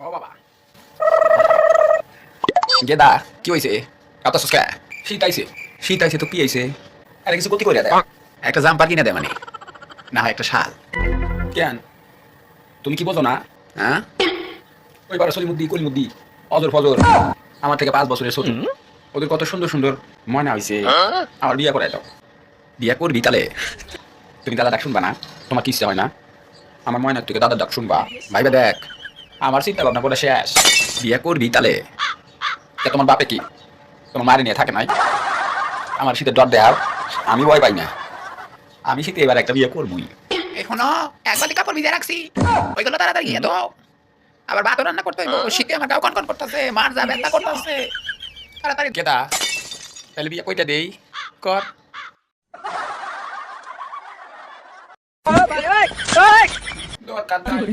ও বাবা গেদা কি হয়েছে? এত সুস্কা শীত আইছে তো কি আইছে? আরে কিছু গতি করে দেয়, একটা জাম্পার কিনে দেয় মানে, না হয় একটা শাল। কেন তুমি কি বোঝো না? হ্যাঁ ওই বারো সলিমুদ্দি কলিমুদ্দি অজর ফজর আমার থেকে 5 বছরের ছোট, ওদের কত সুন্দর সুন্দর ময়না হয়েছে। আমার বিয়ে করাই দাও। বিয়ে করবি তাহলে? তুমি দাদা ডাক শুনবা না? তোমার কি ইচ্ছা হয় না আমার ময়নার থেকে দাদার ডাক শুনবা? ভাইবা দেখ, আমার চিন্তা ভাবনা করে শেষ। বিয়ে করবি তাহলে? তা তোমার বাপে কি তোমার মারি নিয়ে থাকে নাই? আমার শীতের ডর দেয়, আমি ভয় পাই না। আমি শীতে এবার একটা বিয়ে করবই। এখনো একবার কাপড় ভিজে রাখছি, ওইগুলো তাড়াতাড়ি গিয়ে দাও। আবার ভাতও রান্না করতে হইব, শীতে আমার গাও কনকন করতেছে, মার যা ব্যথা করতেছে। তাড়াতাড়ি কেদা তাহলে বিয়ে কইটা দেই কর। দরকার নাই।